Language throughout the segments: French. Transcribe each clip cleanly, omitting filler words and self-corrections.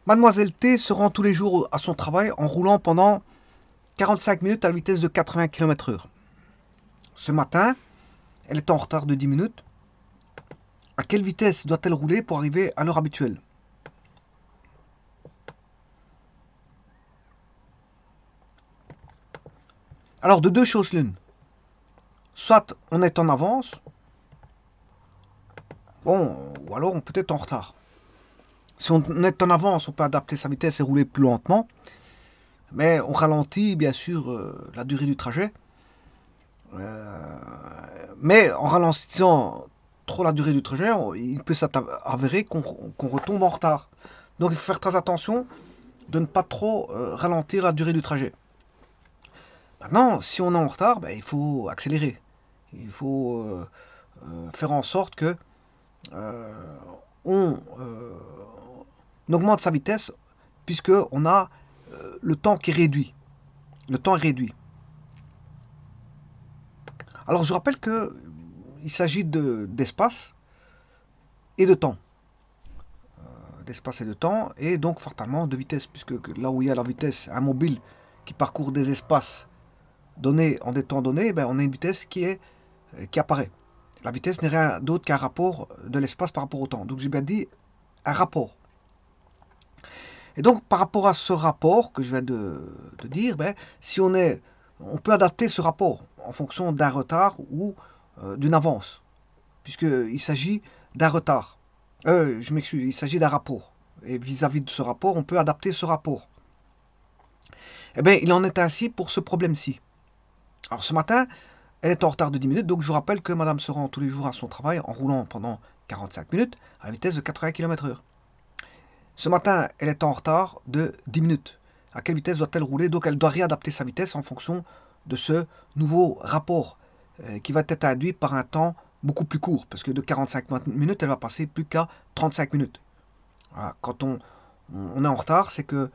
Mademoiselle T se rend tous les jours à son travail en roulant pendant 45 minutes à la vitesse de 80 km/h. Ce matin, elle est en retard de 10 minutes. À quelle vitesse doit-elle rouler pour arriver à l'heure habituelle? Alors, de deux choses l'une. Soit on est en avance, bon, ou alors on peut être en retard. Si on est en avance, on peut adapter sa vitesse et rouler plus lentement, mais on ralentit bien sûr la durée du trajet. Mais en ralentissant trop la durée du trajet, il peut s'avérer qu'on retombe en retard. Donc il faut faire très attention de ne pas trop ralentir la durée du trajet. Maintenant, si on est en retard, ben, il faut accélérer. Il faut faire en sorte que euh, on augmente sa vitesse puisque on a le temps qui est réduit. Le temps est réduit. Alors je rappelle que il s'agit d'espace et de temps. D'espace et de temps, et donc fatalement de vitesse, puisque là où il y a la vitesse, un mobile qui parcourt des espaces donnés en des temps donnés, ben on a une vitesse qui apparaît. La vitesse n'est rien d'autre qu'un rapport de l'espace par rapport au temps. Donc j'ai bien dit un rapport. Et donc par rapport à ce rapport que je viens de dire, ben, si on peut adapter ce rapport en fonction d'un retard ou d'une avance, puisqu'il s'agit d'un retard. Je m'excuse, il s'agit d'un rapport. Et vis-à-vis de ce rapport, on peut adapter ce rapport. Eh bien, il en est ainsi pour ce problème-ci. Alors ce matin, elle est en retard de 10 minutes, donc je vous rappelle que madame se rend tous les jours à son travail en roulant pendant 45 minutes à la vitesse de 80 km/h. Ce matin, elle est en retard de 10 minutes. À quelle vitesse doit-elle rouler? Donc elle doit réadapter sa vitesse en fonction de ce nouveau rapport qui va être induit par un temps beaucoup plus court, parce que de 45 minutes, elle va passer plus qu'à 35 minutes. Voilà. Quand on est en retard, c'est que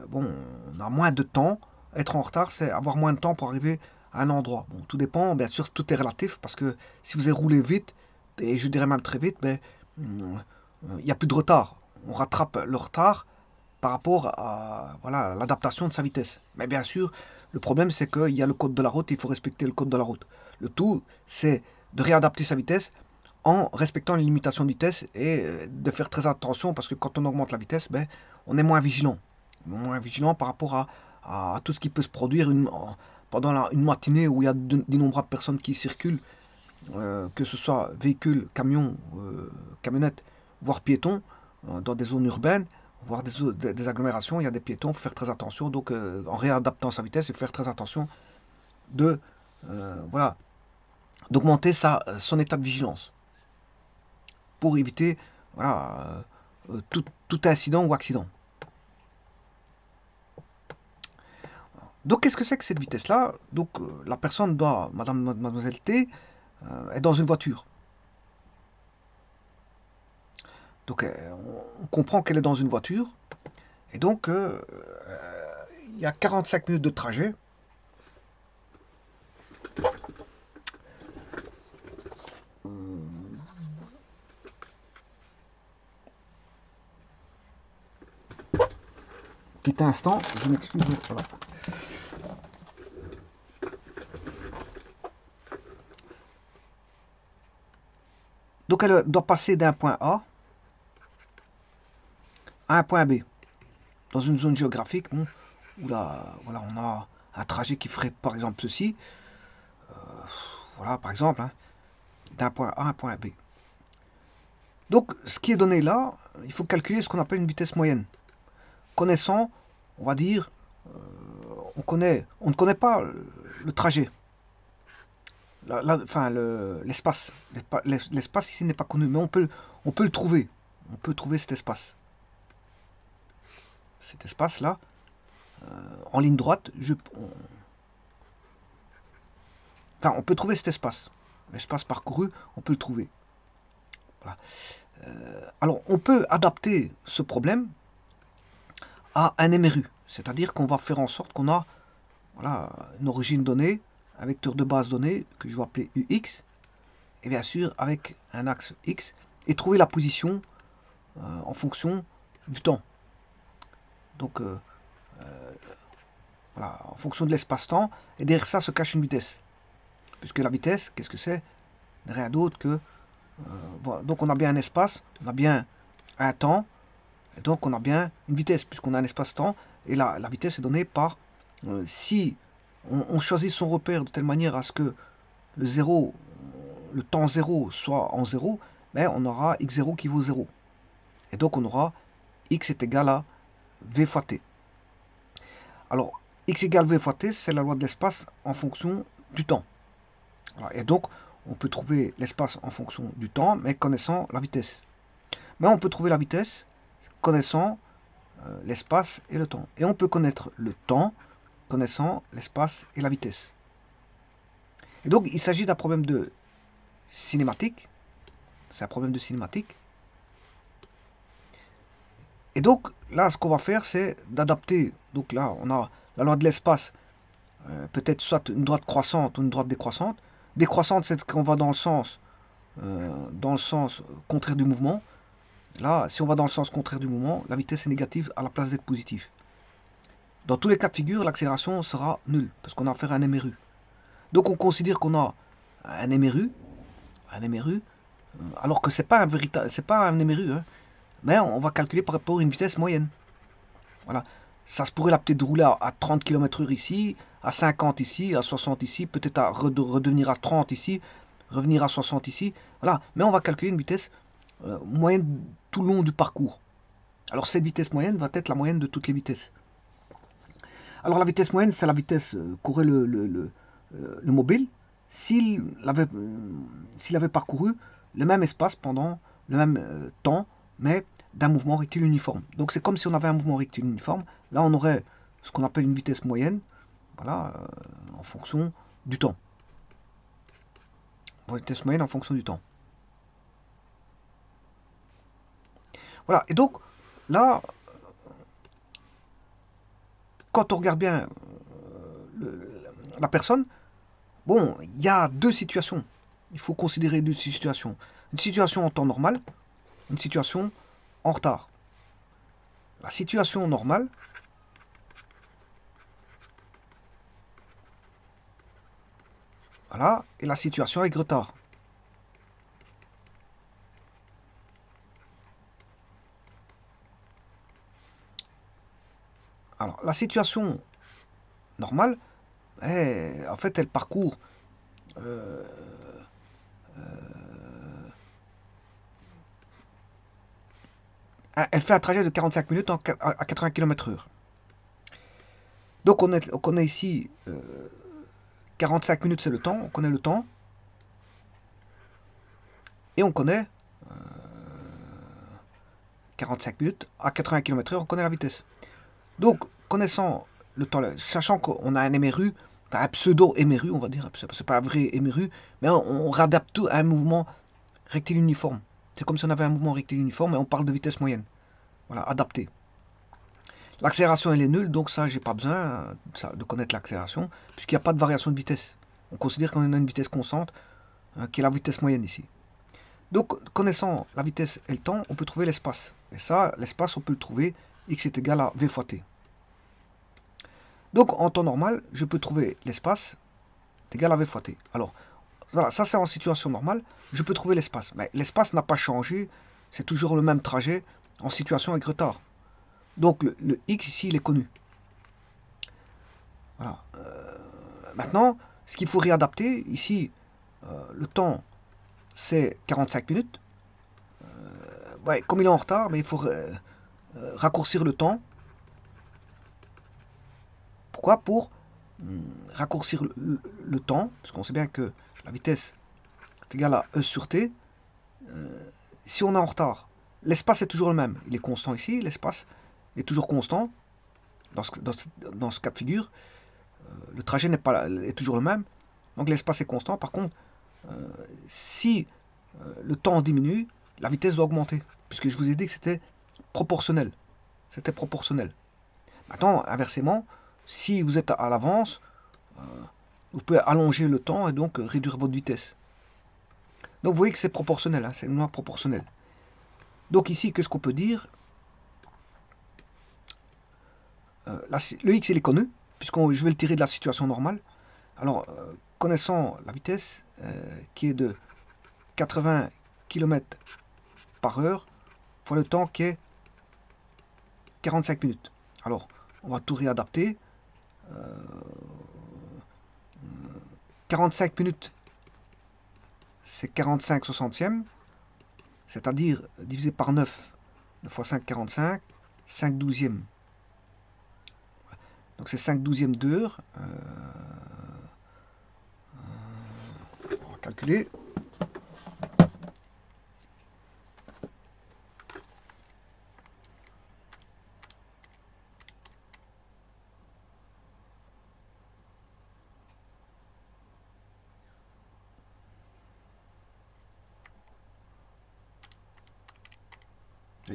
bon, on a moins de temps. Être en retard, c'est avoir moins de temps pour arriver à un endroit. Bon, tout dépend, bien sûr, tout est relatif, parce que si vous avez roulé vite, et je dirais même très vite, ben, il n'y a plus de retard. On rattrape le retard par rapport à voilà, l'adaptation de sa vitesse. Mais bien sûr, le problème, c'est qu'il y a le code de la route, il faut respecter le code de la route. Le tout, c'est de réadapter sa vitesse en respectant les limitations de vitesse et de faire très attention parce que quand on augmente la vitesse, ben, on est moins vigilant. Moins vigilant par rapport à tout ce qui peut se produire pendant une matinée où il y a d'innombrables personnes qui circulent, que ce soit véhicules, camions, camionnettes, voire piétons, dans des zones urbaines, voire des agglomérations, il y a des piétons, il faut faire très attention. Donc en réadaptant sa vitesse, il faut faire très attention de voilà, d'augmenter son état de vigilance pour éviter voilà, tout incident ou accident. Donc qu'est-ce que c'est que cette vitesse-là? Donc la personne doit, mademoiselle T, est dans une voiture. Donc on comprend qu'elle est dans une voiture. Et donc il y a 45 minutes de trajet. Petit instant, je m'excuse. Voilà. Donc elle doit passer d'un point A à un point B, dans une zone géographique bon, où là, voilà, on a un trajet qui ferait par exemple ceci, voilà par exemple, hein, d'un point A à un point B. Donc ce qui est donné là, il faut calculer ce qu'on appelle une vitesse moyenne. Connaissant, on va dire, on ne connaît pas le trajet, enfin l'espace. L'espace ici n'est pas connu, mais on peut le trouver. On peut trouver cet espace. Cet espace-là, en ligne droite, enfin, on peut trouver cet espace. L'espace parcouru, on peut le trouver. Voilà. Alors, on peut adapter ce problème à un MRU, c'est-à-dire qu'on va faire en sorte qu'on a voilà, une origine donnée, un vecteur de base donnée que je vais appeler UX, et bien sûr avec un axe X, et trouver la position en fonction du temps. Donc, voilà, en fonction de l'espace-temps, et derrière ça se cache une vitesse. Puisque la vitesse, qu'est-ce que c'est? Rien d'autre que... voilà. Donc on a bien un espace, on a bien un temps, et donc on a bien une vitesse, puisqu'on a un espace-temps, et la vitesse est donnée par... si on choisit son repère de telle manière à ce que le 0, le temps 0 soit en 0, mais on aura x0 qui vaut 0. Et donc on aura x est égal à v fois t. Alors, x égale v fois t, c'est la loi de l'espace en fonction du temps. Voilà. Et donc, on peut trouver l'espace en fonction du temps, mais connaissant la vitesse. Mais on peut trouver la vitesse connaissant l'espace et le temps. Et on peut connaître le temps connaissant l'espace et la vitesse. Et donc, il s'agit d'un problème de cinématique. C'est un problème de cinématique. Et donc, là, ce qu'on va faire, c'est d'adapter. Donc là, on a la loi de l'espace, peut-être soit une droite croissante ou une droite décroissante. Décroissante, c'est qu'on va dans le sens contraire du mouvement. Là, si on va dans le sens contraire du mouvement, la vitesse est négative à la place d'être positive. Dans tous les cas de figure, l'accélération sera nulle, parce qu'on a affaire à un MRU. Donc on considère qu'on a un MRU, alors que c'est pas un véritable, c'est pas un MRU, hein, mais on va calculer par rapport à une vitesse moyenne. Voilà. Ça se pourrait peut-être rouler à 30 km/h ici, à 50 ici, à 60 ici, peut-être à redevenir à 30 ici, revenir à 60 ici. Voilà. Mais on va calculer une vitesse moyenne tout le long du parcours. Alors cette vitesse moyenne va être la moyenne de toutes les vitesses. Alors la vitesse moyenne, c'est la vitesse qu'aurait le mobile s'il avait parcouru le même espace pendant le même temps, mais d'un mouvement rectiligne uniforme. Donc c'est comme si on avait un mouvement rectiligne uniforme. Là, on aurait ce qu'on appelle une vitesse moyenne, voilà, en fonction du temps. Une vitesse moyenne en fonction du temps. Voilà, et donc là, quand on regarde bien la personne, bon, il y a deux situations. Il faut considérer deux situations. Une situation en temps normal, une situation en retard. La situation normale, voilà, et la situation avec retard. Alors, la situation normale, en fait, elle parcourt elle fait un trajet de 45 minutes à 80 km/h. Donc on connaît ici 45 minutes, c'est le temps, on connaît le temps. Et on connaît 45 minutes à 80 km/h, on connaît la vitesse. Donc, connaissant le temps, sachant qu'on a un MRU, un pseudo-MRU, on va dire, c'est pas un vrai MRU, mais on réadapte tout à un mouvement rectiligne uniforme. C'est comme si on avait un mouvement rectiligne uniforme et on parle de vitesse moyenne. Voilà, adapté. L'accélération, elle est nulle, donc ça, j'ai pas besoin de connaître l'accélération, puisqu'il n'y a pas de variation de vitesse. On considère qu'on a une vitesse constante, qui est la vitesse moyenne ici. Donc, connaissant la vitesse et le temps, on peut trouver l'espace. Et ça, l'espace, on peut le trouver, x est égal à v fois t. Donc, en temps normal, je peux trouver l'espace égal à v fois t. Alors, voilà, ça c'est en situation normale, je peux trouver l'espace. Mais l'espace n'a pas changé, c'est toujours le même trajet en situation avec retard. Donc, le x ici, il est connu. Voilà. Maintenant, ce qu'il faut réadapter, ici, le temps, c'est 45 minutes. Ouais, comme il est en retard, mais il faut raccourcir le temps. Pourquoi? Pour raccourcir le temps, parce qu'on sait bien que la vitesse est égale à E sur T. Si on est en retard, l'espace est toujours le même. Il est constant ici, l'espace est toujours constant. Dans ce cas de figure, le trajet est toujours le même. Donc l'espace est constant. Par contre, si le temps diminue, la vitesse doit augmenter. Puisque je vous ai dit que c'était proportionnel. C'était proportionnel. Maintenant, inversement, si vous êtes à l'avance, vous pouvez allonger le temps et donc réduire votre vitesse. Donc vous voyez que c'est proportionnel, hein, c'est une loi proportionnelle. Donc ici, qu'est-ce qu'on peut dire? le X il est connu, je vais le tirer de la situation normale. Alors, connaissant la vitesse qui est de 80 km par heure, fois le temps qui est 45 minutes. Alors, on va tout réadapter. 45 minutes, c'est 45 soixantièmes, c'est-à-dire divisé par 9. 9 fois 5, 45, 5 douzièmes. Donc c'est 5 douzièmes d'heure. On va calculer.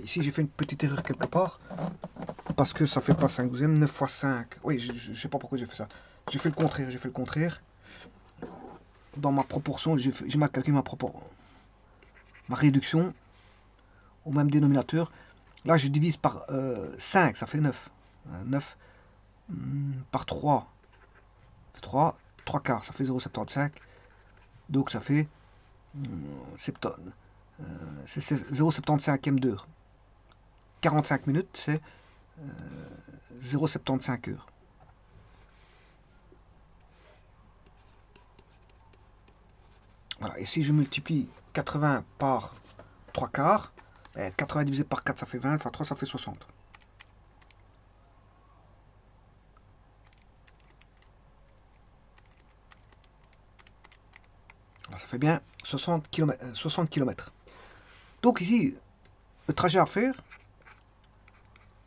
Ici j'ai fait une petite erreur quelque part. Parce que ça fait pas 5 douzièmes, 9 fois 5. Oui, je sais pas pourquoi j'ai fait ça. J'ai fait le contraire. Dans ma proportion, j'ai mal calculé ma réduction au même dénominateur. Là, je divise par 5, ça fait 9. 9 par 3. 3 quarts, ça fait 0,75. Donc ça fait 0,75e d'heure. 45 minutes, c'est 0,75 heures. Voilà, et si je multiplie 80 par 3 quarts, 80 divisé par 4, ça fait 20, fois 3, ça fait 60. Alors, ça fait bien 60 km. Donc ici, le trajet à faire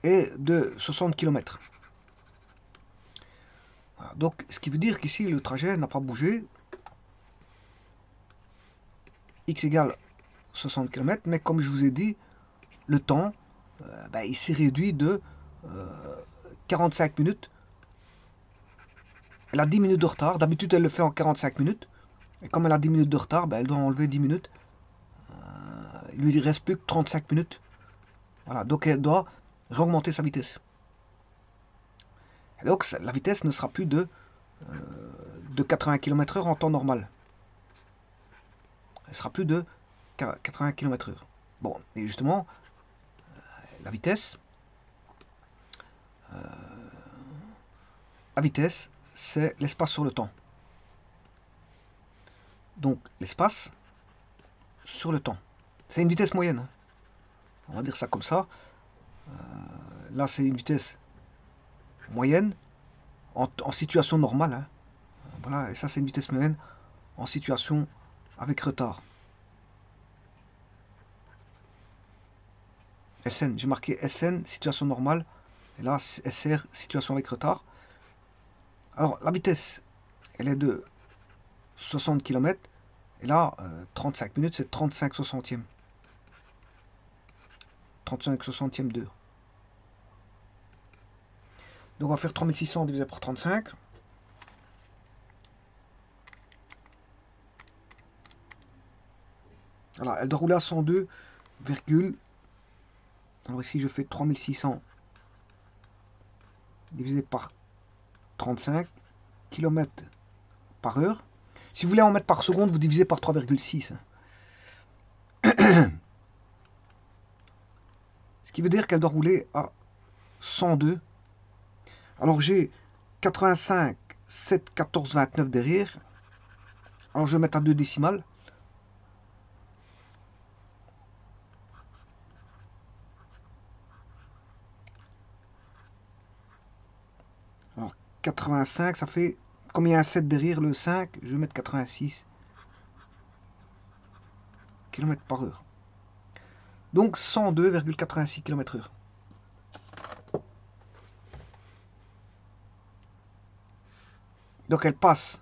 est de 60 km. Voilà, donc, ce qui veut dire qu'ici, le trajet n'a pas bougé. X égale 60 km, mais comme je vous ai dit, le temps, il s'est réduit de 45 minutes. Elle a 10 minutes de retard. D'habitude, elle le fait en 45 minutes. Et comme elle a 10 minutes de retard, elle doit enlever 10 minutes. Il lui reste plus que 35 minutes. Voilà, donc elle doit réaugmenter sa vitesse. Et donc la vitesse ne sera plus de 80 km/h en temps normal. Elle sera plus de 80 km/h. Bon, et justement, la vitesse, c'est l'espace sur le temps. Donc l'espace sur le temps. C'est une vitesse moyenne. Hein. On va dire ça comme ça. Là, c'est une vitesse moyenne en situation normale. Hein. Voilà, et ça, c'est une vitesse moyenne en situation avec retard. SN, j'ai marqué SN, situation normale. Et là, SR, situation avec retard. Alors, la vitesse, elle est de 60 km. Et là, 35 minutes, c'est 35 soixantièmes. 35 soixantièmes d'heure. Donc, on va faire 3600 divisé par 35. Voilà, elle doit rouler à 102, alors ici, je fais 3600 divisé par 35 km par heure. Si vous voulez en mettre par seconde, vous divisez par 3,6. Ce qui veut dire qu'elle doit rouler à 102. Alors j'ai 85, 7, 14, 29 derrière. Alors je vais mettre à 2 décimales. Alors 85, ça fait... Comme il y a un 7 derrière le 5, je vais mettre 86 km par heure. Donc 102,86 km/h. Donc elle passe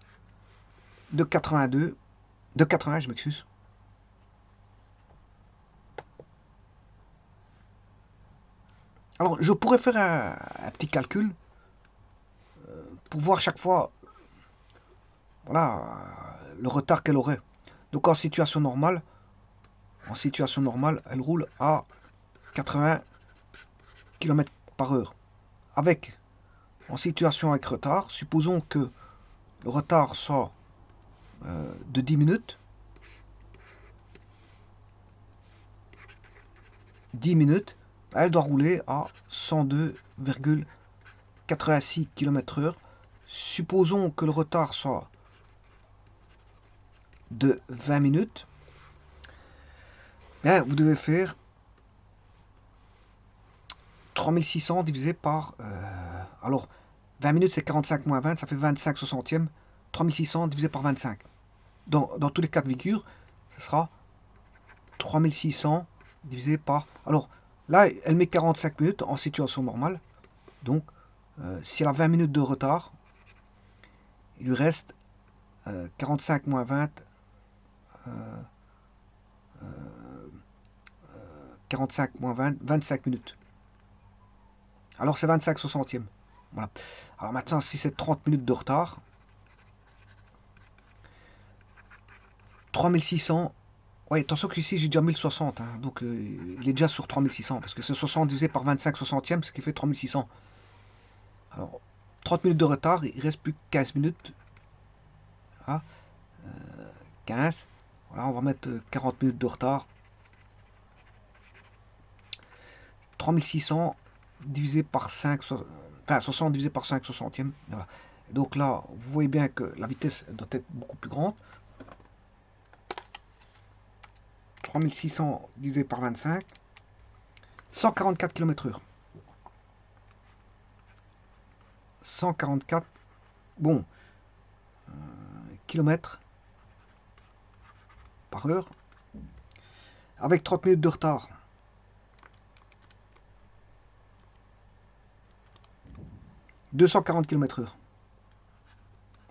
de 82, de 80, je m'excuse. Alors je pourrais faire un petit calcul pour voir chaque fois, voilà, le retard qu'elle aurait. Donc en situation normale, elle roule à 80 km par heure. Avec en situation avec retard, supposons que le retard soit de 10 minutes. 10 minutes, elle doit rouler à 102,86 km/h. Supposons que le retard soit de 20 minutes. Bien, vous devez faire 3600 divisé par... alors, 20 minutes c'est 45 moins 20, ça fait 25 soixantièmes. 3600 divisé par 25. Dans tous les cas de figure, ce sera 3600 divisé par... Alors, là, elle met 45 minutes en situation normale. Donc, si elle a 20 minutes de retard, il lui reste 45 moins 20, 45 moins 20, 25 minutes. Alors c'est 25 soixantièmes. Voilà. Alors maintenant, si c'est 30 minutes de retard, 3600. Ouais, attention que ici j'ai déjà 1060, hein, donc il est déjà sur 3600, parce que c'est 60 divisé par 25 soixantièmes, ce qui fait 3600. Alors, 30 minutes de retard, il reste plus que 15 minutes. Voilà. 15. Voilà, on va mettre 40 minutes de retard. 3600 divisé par 5, enfin 60 divisé par 5 soixantièmes. Voilà. Donc là, vous voyez bien que la vitesse doit être beaucoup plus grande. 3600 divisé par 25, 144 km/h. 144, bon, km par heure, avec 30 minutes de retard. 240 km/h.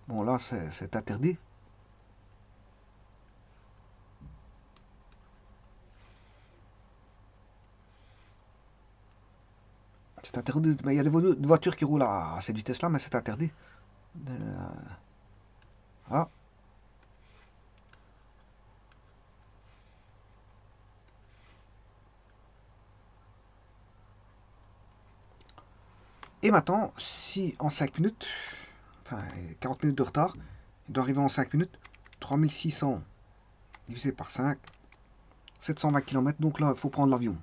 Bon, là, c'est interdit. C'est interdit. Mais il y a des voitures qui roulent à cette vitesse-là, mais c'est interdit. Voilà. Et maintenant, si en 5 minutes, enfin 40 minutes de retard, il doit arriver en 5 minutes, 3600 divisé par 5, 720 km, donc là, il faut prendre l'avion.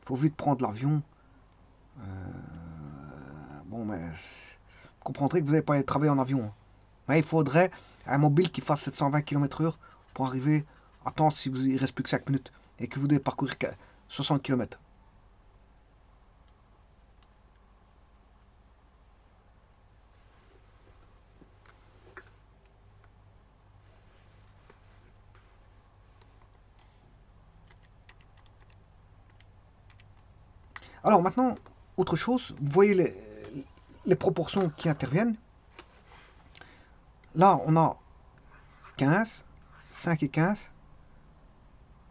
Il faut vite prendre l'avion. Bon, mais vous comprendrez que vous n'allez pas aller travailler en avion. Mais il faudrait un mobile qui fasse 720 km/h pour arriver à temps si il ne reste plus que 5 minutes et que vous devez parcourir 60 km. Alors maintenant, autre chose, vous voyez les proportions qui interviennent. Là, on a 15, 5 et 15.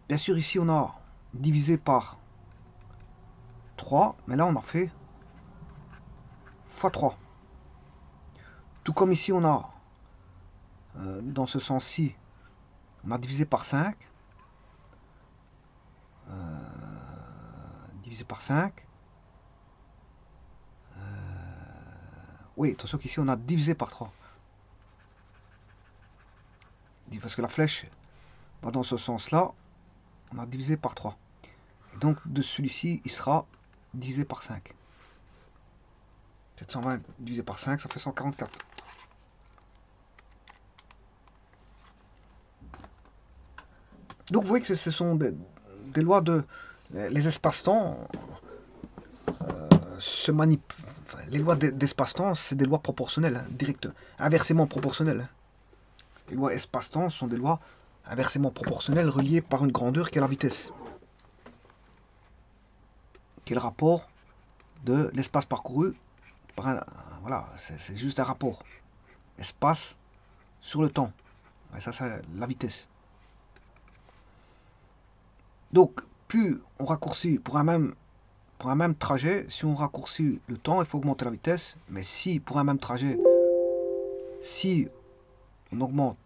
Bien sûr, ici, on a divisé par 3, mais là, on a fait x 3. Tout comme ici, on a, dans ce sens-ci, on a divisé par 5. Divisé par 5. Oui, attention qu'ici, on a divisé par 3. Parce que la flèche va dans ce sens-là, on a divisé par 3. Et donc, de celui-ci, il sera divisé par 5. 720 divisé par 5, ça fait 144. Donc vous voyez que ce sont des lois de... Les espaces-temps se manipulent. Enfin, les lois d'espace-temps, c'est des lois proportionnelles, hein, directes, inversement proportionnelles. Hein. Les lois espace-temps sont des lois inversement proportionnelles reliées par une grandeur qui est la vitesse. Qui est le rapport de l'espace parcouru par un... Voilà, c'est juste un rapport. Espace sur le temps. Et ça, c'est la vitesse. Donc, plus on raccourcit pour un même trajet, si on raccourcit le temps, il faut augmenter la vitesse. Mais si pour un même trajet, si on augmente,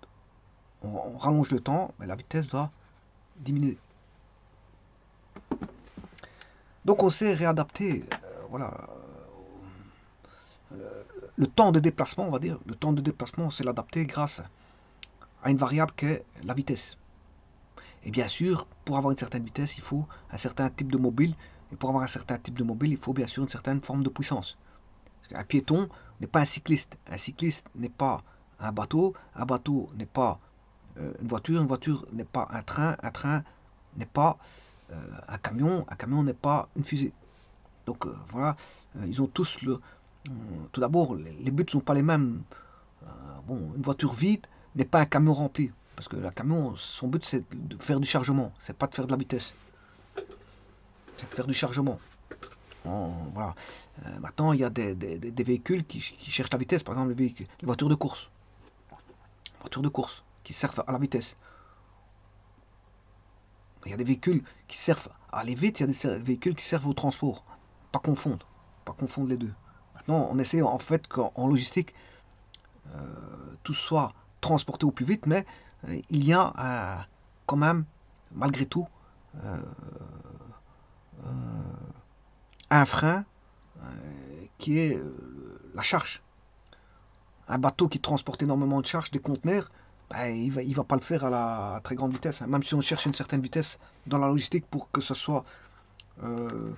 on rallonge le temps, mais la vitesse doit diminuer. Donc on s'est réadapté, voilà, le temps de déplacement, on va dire, le temps de déplacement, c'est l'adapter grâce à une variable qui est la vitesse. Et bien sûr, pour avoir une certaine vitesse, il faut un certain type de mobile. Et pour avoir un certain type de mobile, il faut bien sûr une certaine forme de puissance. Un piéton n'est pas un cycliste. Un cycliste n'est pas un bateau n'est pas une voiture n'est pas un train n'est pas un camion n'est pas une fusée. Donc voilà, ils ont tous le... tout d'abord, les buts ne sont pas les mêmes. Bon, une voiture vide n'est pas un camion rempli. Parce que le camion, son but c'est de faire du chargement, c'est pas de faire de la vitesse. C'est de faire du chargement. Voilà. Maintenant, il y a des véhicules qui cherchent la vitesse, par exemple les voitures de course. Voitures de course qui servent à la vitesse. Il y a des véhicules qui servent à aller vite, il y a des véhicules qui servent au transport. Pas confondre. Pas confondre les deux. Maintenant, on essaie en fait qu'en logistique, tout soit transporté au plus vite, mais il y a quand même, malgré tout, euh, un frein qui est la charge. Un bateau qui transporte énormément de charge, des conteneurs, ben, il va pas le faire à très grande vitesse, hein. Même si on cherche une certaine vitesse dans la logistique pour que ce soit euh,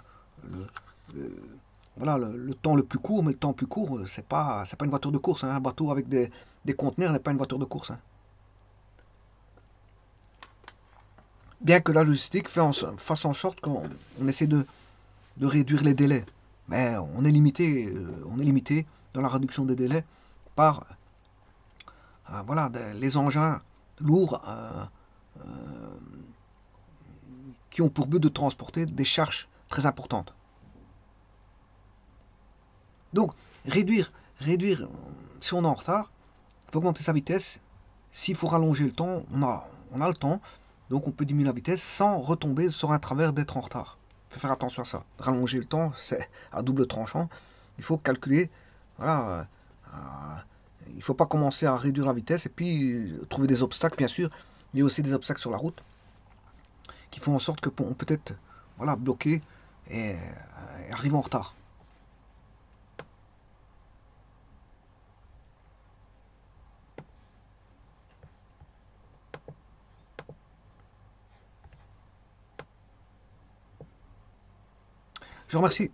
voilà, le temps le plus court, mais le temps le plus court, c'est pas une voiture de course, hein. Un bateau avec des conteneurs n'est pas une voiture de course, hein. Bien que la logistique fasse en sorte qu'on essaie de réduire les délais. Mais on est limité dans la réduction des délais par voilà, les engins lourds qui ont pour but de transporter des charges très importantes. Donc, réduire, si on est en retard, il faut augmenter sa vitesse. S'il faut rallonger le temps, on a le temps. Donc, on peut diminuer la vitesse sans retomber sur un travers d'être en retard. Il faut faire attention à ça. Rallonger le temps, c'est à double tranchant. Il faut calculer. Voilà. Il ne faut pas commencer à réduire la vitesse et puis trouver des obstacles, bien sûr. Il y a aussi des obstacles sur la route qui font en sorte que on peut être voilà, bloqué et arriver en retard. Je vous remercie.